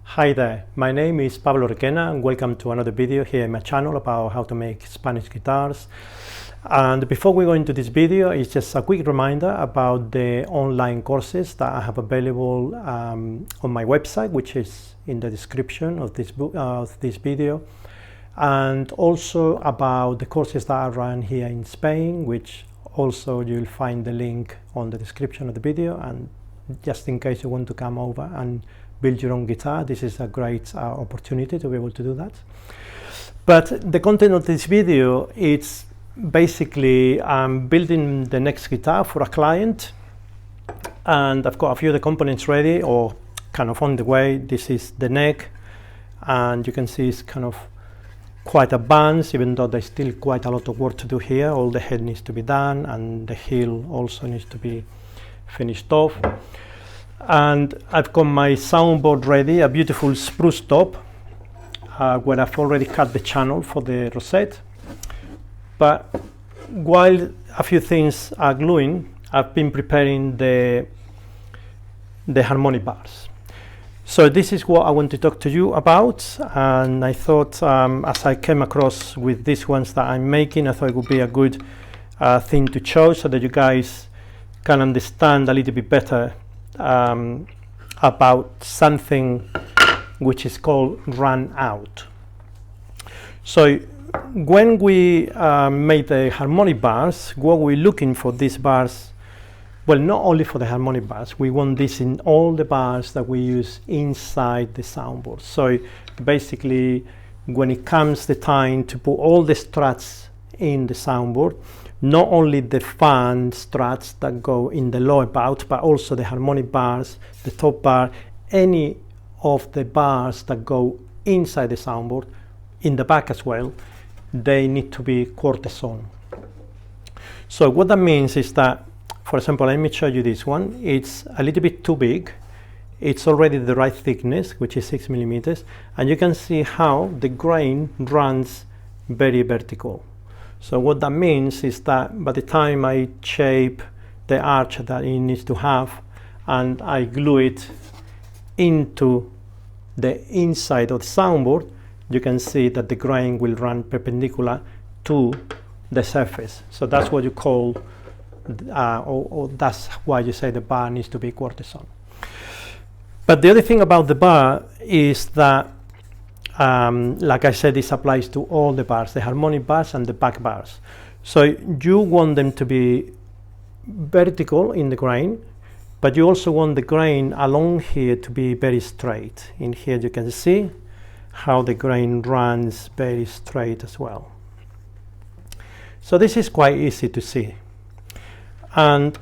Hi there, my name is Pablo Requena and welcome to another video here in my channel about how to make Spanish guitars. And before we go into this video, it's just a quick reminder about the online courses that I have available on my website, which is in the description of this video, and also about the courses that I run here in Spain, which also you'll find the link on the description of the video. And just in case you want to come over and build your own guitar, this is a great opportunity to be able to do that. But the content of this video, it's basically I'm building the next guitar for a client, and I've got a few of the components ready or kind of on the way. This is the neck, and you can see it's kind of quite advanced, even though there's still quite a lot of work to do here. All the head needs to be done, and the heel also needs to be finished off. And I've got my soundboard ready, a beautiful spruce top, where I've already cut the channel for the rosette. But while a few things are gluing, I've been preparing the harmonic bars. So this is what I want to talk to you about, and I thought as I came across with these ones that I'm making, I thought it would be a good thing to show so that you guys can understand a little bit better about something which is called runout. So when we made the harmonic bars, what we're looking for these bars, well, not only for the harmonic bars, we want this in all the bars that we use inside the soundboard. So basically, when it comes the time to put all the struts in the soundboard, not only the fan struts that go in the lower part, but also the harmonic bars, the top bar, any of the bars that go inside the soundboard, in the back as well, they need to be quarter-sawn. So what that means is that, for example, let me show you this one. It's a little bit too big. It's already the right thickness, which is 6 millimeters, and you can see how the grain runs very vertical. So what that means is that by the time I shape the arch that it needs to have and I glue it into the inside of the soundboard, you can see that the grain will run perpendicular to the surface. So that's what you call, or that's why you say the bar needs to be quarter-sawn. But the other thing about the bar is that like I said, this applies to all the bars, the harmonic bars and the back bars. So you want them to be vertical in the grain, but you also want the grain along here to be very straight. In here you can see how the grain runs very straight as well. So this is quite easy to see. And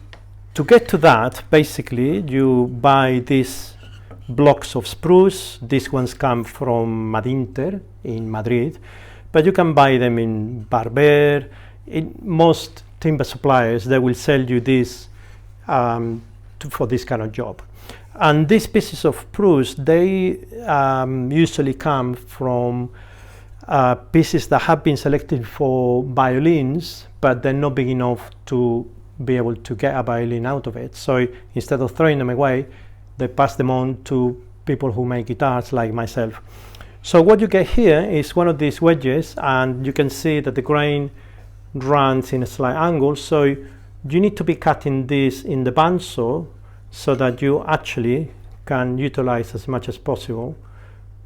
to get to that, basically you buy these blocks of spruce. These ones come from Madinter in Madrid, but you can buy them in Barber. In most timber suppliers, they will sell you this for this kind of job. And these pieces of spruce, they usually come from pieces that have been selected for violins, but they're not big enough to be able to get a violin out of it. So instead of throwing them away, they pass them on to people who make guitars like myself. So what you get here is one of these wedges, and you can see that the grain runs in a slight angle. So you need to be cutting this in the bandsaw so that you actually can utilize as much as possible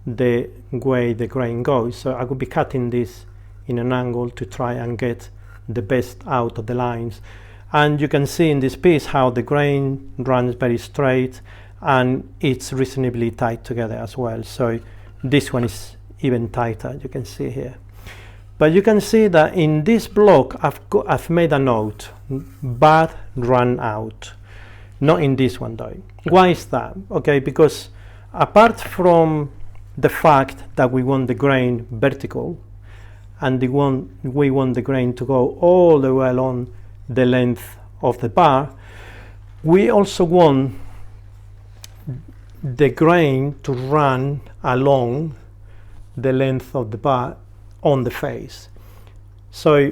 the way the grain goes. So I could be cutting this in an angle to try and get the best out of the lines. And you can see in this piece how the grain runs very straight, and it's reasonably tight together as well. So this one is even tighter, you can see here. But you can see that in this block I've made a note, bar run out. Not in this one though. Why is that? Okay, because apart from the fact that we want the grain vertical and we want the grain to go all the way along the length of the bar, we also want the grain to run along the length of the bar on the face. So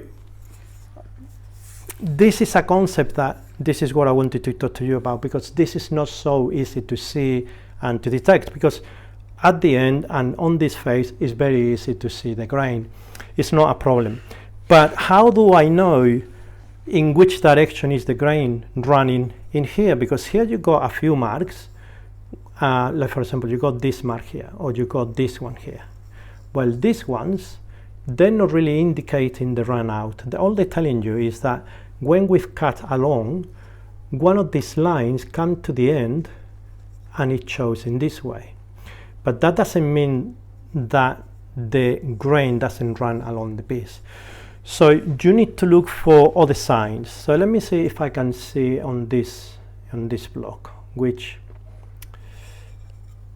this is a concept that this is what I wanted to talk to you about, because this is not so easy to see and to detect, because at the end and on this face is very easy to see the grain. It's not a problem. But how do I know in which direction is the grain running in here? Because here you got a few marks, like for example you got this mark here, or you got this one here. Well, these ones, they're not really indicating the run out. All they're telling you is that when we've cut along, one of these lines come to the end and it shows in this way. But that doesn't mean that the grain doesn't run along the piece. So you need to look for other signs. So let me see if I can see on this block, which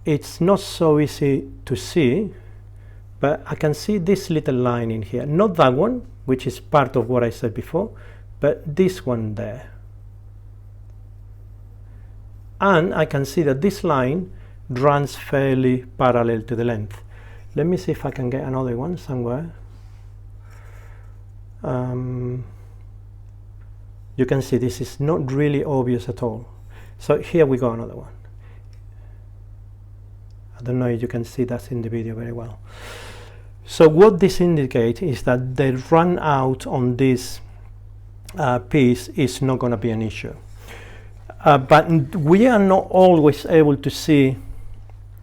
it's not so easy to see, but I can see this little line in here. Not that one, which is part of what I said before, but this one there. And I can see that this line runs fairly parallel to the length. Let me see if I can get another one somewhere. You can see this is not really obvious at all. So here we go, another one. I don't know if you can see that in the video very well. So what this indicates is that the run out on this piece is not going to be an issue. But we are not always able to see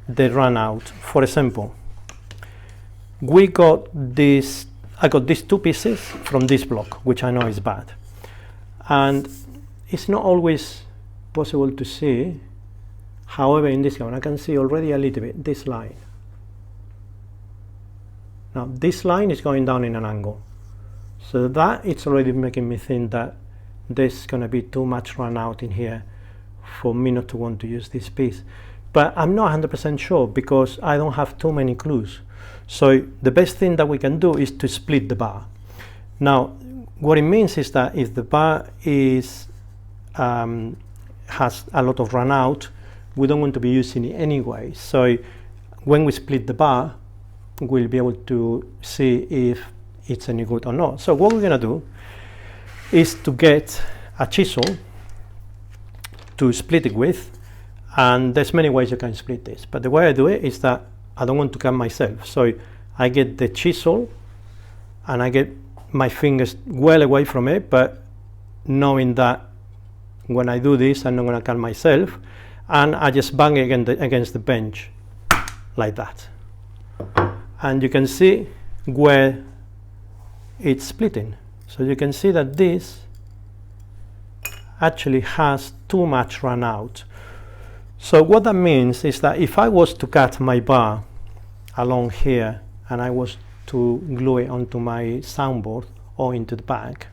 the run out. For example, we got this, I got these two pieces from this block, which I know is bad. And it's not always possible to see. However, in this one, I can see already a little bit this line. Now, this line is going down in an angle. So that it's already making me think that there's going to be too much run out in here for me not to want to use this piece. But I'm not 100% sure because I don't have too many clues. So the best thing that we can do is to split the bar. Now, what it means is that if the bar is has a lot of run out, we don't want to be using it anyway. So when we split the bar, we'll be able to see if it's any good or not. So what we're going to do is to get a chisel to split it with, and there's many ways you can split this, but the way I do it is that I don't want to cut myself. So I get the chisel and I get my fingers well away from it, but knowing that when I do this I'm not going to cut myself, and I just bang it against the bench like that. And you can see where it's splitting. So you can see that this actually has too much run out. So what that means is that if I was to cut my bar along here and I was to glue it onto my soundboard or into the bag,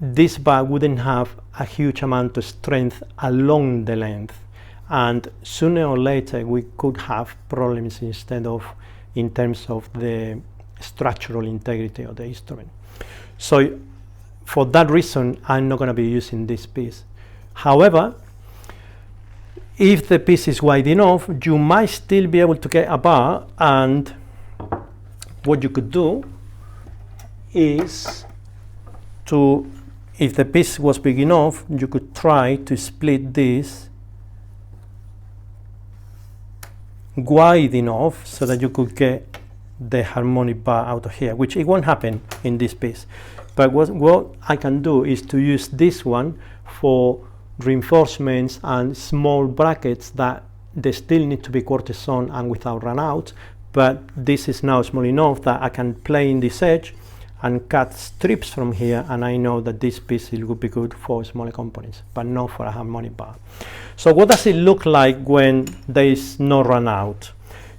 this bar wouldn't have a huge amount of strength along the length, and sooner or later we could have problems in terms of the structural integrity of the instrument. So for that reason I'm not going to be using this piece. However, if the piece is wide enough, you might still be able to get a bar, and what you could do is to, if the piece was big enough, you could try to split this wide enough so that you could get the harmonic bar out of here, which it won't happen in this piece. But what I can do is to use this one for reinforcements and small brackets that they still need to be quarter-sawn and without run out, but this is now small enough that I can play in this edge and cut strips from here, and I know that this piece would be good for smaller components, but not for a harmonic bar. So what does it look like when there is no run out?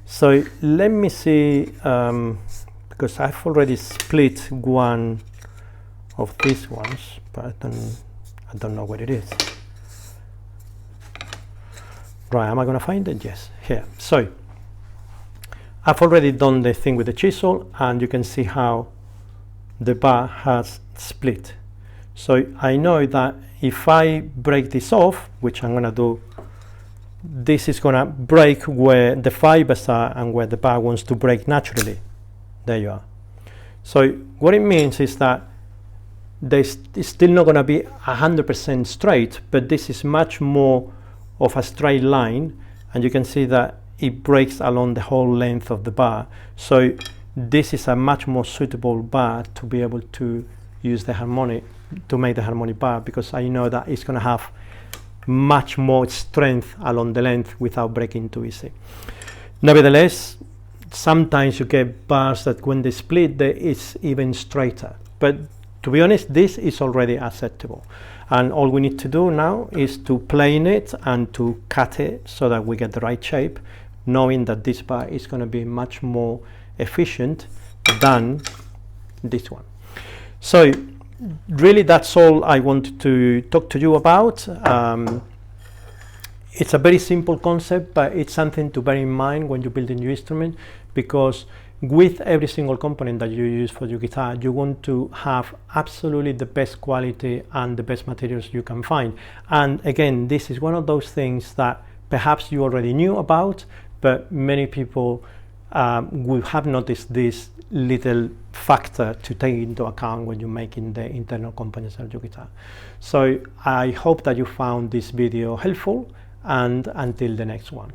So let me see, because I've already split one of these ones, but I don't know where it is. Right, am I going to find it? Yes, here. So I've already done the thing with the chisel, and you can see how the bar has split. So I know that if I break this off, which I'm going to do, this is going to break where the fibers are and where the bar wants to break naturally. There you are. So what it means is that it's still not going to be 100% straight, but this is much more of a straight line, and you can see that it breaks along the whole length of the bar. So this is a much more suitable bar to be able to use the harmonic, to make the harmonic bar, because I know that it's going to have much more strength along the length without breaking too easy. Nevertheless, sometimes you get bars that when they split, it's even straighter. But to be honest, this is already acceptable. And all we need to do now is to plane it and to cut it so that we get the right shape, knowing that this bar is going to be much more efficient than this one. So really, that's all I wanted to talk to you about. It's a very simple concept, but it's something to bear in mind when you build a new instrument, because with every single component that you use for your guitar, you want to have absolutely the best quality and the best materials you can find. And again, this is one of those things that perhaps you already knew about, but many people will have noticed this little factor to take into account when you're making the internal components of your guitar. So I hope that you found this video helpful, and until the next one.